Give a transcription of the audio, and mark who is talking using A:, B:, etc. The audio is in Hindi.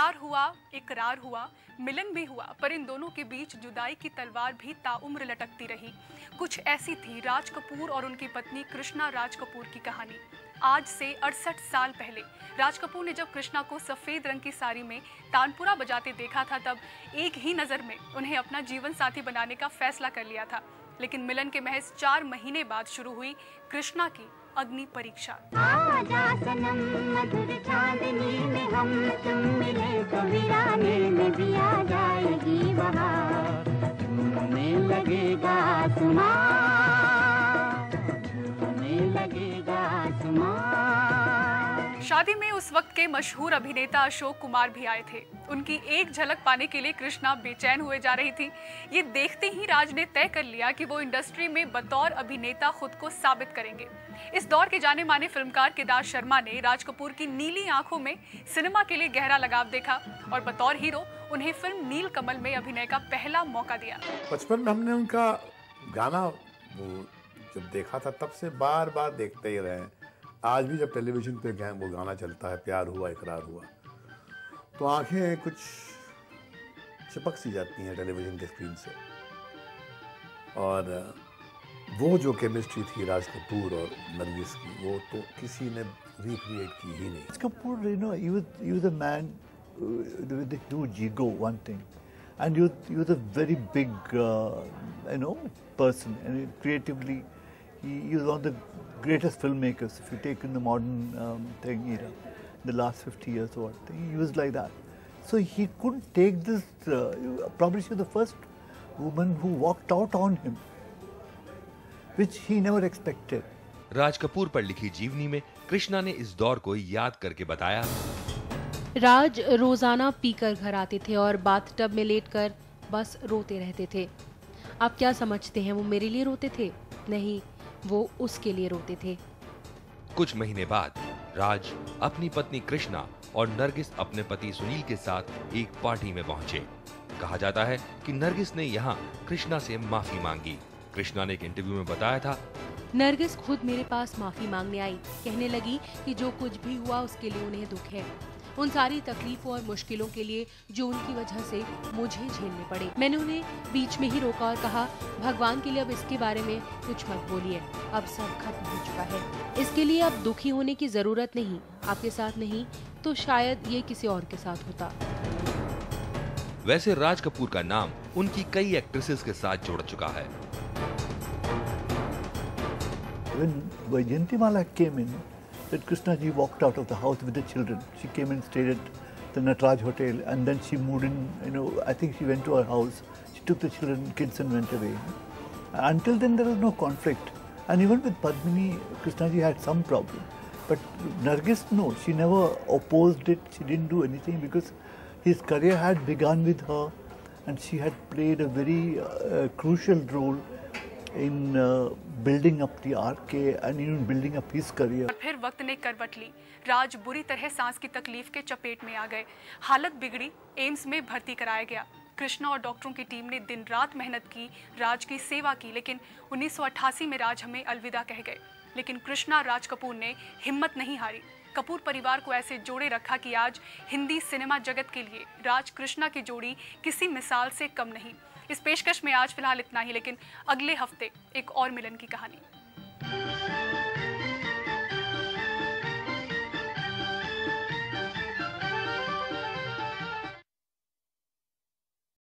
A: प्यार हुआ, इकरार हुआ, मिलन भी हुआ, पर इन दोनों के बीच जुदाई की तलवार भी ताउम्र लटकती रही। कुछ ऐसी थी राज कपूर और उनकी पत्नी कृष्णा राज कपूर की कहानी। आज से 68 साल पहले राज कपूर ने जब कृष्णा को सफेद रंग की साड़ी में तानपुरा बजाते देखा था, तब एक ही नजर में उन्हें अपना जीवन साथी बनाने का फैसला कर लिया था। लेकिन मिलन के महज 4 महीने बाद शुरू हुई कृष्णा की अग्नि परीक्षा।
B: आजा सनम मधुर चांदनी में हम तुम मिले तो वीराने में भी आ जाएगी बहार, झूमने लगेगा आसमां, झूमने लगेगा आसमां।
A: शादी में उस वक्त के मशहूर अभिनेता अशोक कुमार भी आए थे। उनकी एक झलक पाने के लिए कृष्णा बेचैन हुए जा रही थी। ये देखते ही राज ने तय कर लिया कि वो इंडस्ट्री में बतौर अभिनेता खुद को साबित करेंगे। इस दौर के जाने माने फिल्मकार केदार शर्मा ने राज कपूर की नीली आंखों में सिनेमा के लिए गहरा लगाव देखा और बतौर हीरो उन्हें फिल्म नील कमल में अभिनय का पहला मौका दिया।
C: बचपन में हमने उनका गाना वो जब देखा था, तब से बार बार देखते ही रहे। आज भी जब टेलीविजन पे वो गाना चलता है, प्यार हुआ इकरार हुआ, तो आंखें कुछ चिपक सी जाती हैं टेलीविजन के स्क्रीन से। और वो जो केमिस्ट्री थी राज कपूर और नरगिस की, वो तो किसी ने रिक्रिएट की ही नहीं।
D: Raj Kapoor, he was a man with a huge ego, one thing, and he was a very big, person, and creatively, he was one of the greatest filmmakers. If you take in the modern era, the last 50 years or what, he was like that. So he couldn't take this. Probably she was the first woman who walked out on him, which he never expected.
E: Raj Kapoor पर लिखी जीवनी में कृष्णा ने इस दौर को याद करके बताया,
F: राज रोजाना पीकर घर आते थे और बाथटब में लेटकर बस रोते रहते थे। आप क्या समझते हैं वो मेरे लिए रोते थे? नहीं, वो उसके लिए रोते थे।
E: कुछ महीने बाद राज अपनी पत्नी कृष्णा और नरगिस अपने पति सुनील के साथ एक पार्टी में पहुंचे। कहा जाता है कि नरगिस ने यहाँ कृष्णा से माफी मांगी। कृष्णा ने एक इंटरव्यू में बताया था,
F: नरगिस खुद मेरे पास माफी मांगने आई। कहने लगी कि जो कुछ भी हुआ उसके लिए उन्हें दुख है, उन सारी तकलीफों और मुश्किलों के लिए जो उनकी वजह से मुझे झेलने पड़े। मैंने उन्हें बीच में ही रोका और कहा, भगवान के लिए अब इसके बारे में कुछ मत बोलिए, अब सब खत्म हो चुका है। इसके लिए अब दुखी होने की जरूरत नहीं। आपके साथ नहीं तो शायद ये किसी और के साथ होता।
E: वैसे राज कपूर का नाम उनकी कई एक्ट्रेसेस के साथ जुड़ चुका है।
D: When Vajayantimala came in, that Krishna ji walked out of the house with the children. She came and stayed at the Nataraj Hotel, and then she moved in. I think she went to her house. She took the kids, and went away. Until then, there was no conflict. And even with Padmini, Krishna ji had some problem. But Nargis, no, she never opposed it. She didn't do anything because his career had begun with her, and she had played a very crucial role in building up the RK and even building up his career.
A: और फिर वक्त ने करवट ली। राज बुरी तरह सांस की तकलीफ के चपेट में आ गए। हालत बिगड़ी, एम्स में भर्ती कराया गया। कृष्णा और डॉक्टरों की टीम ने दिन रात मेहनत की, राज की सेवा की, लेकिन 1988 में राज हमें अलविदा कह गए। लेकिन कृष्णा राज कपूर ने हिम्मत नहीं हारी। कपूर परिवार को ऐसे जोड़े रखा कि आज हिंदी सिनेमा जगत के लिए राज कृष्णा की जोड़ी किसी मिसाल से कम नहीं। इस पेशकश में आज फिलहाल इतना ही, लेकिन अगले हफ्ते एक और मिलन की कहानी।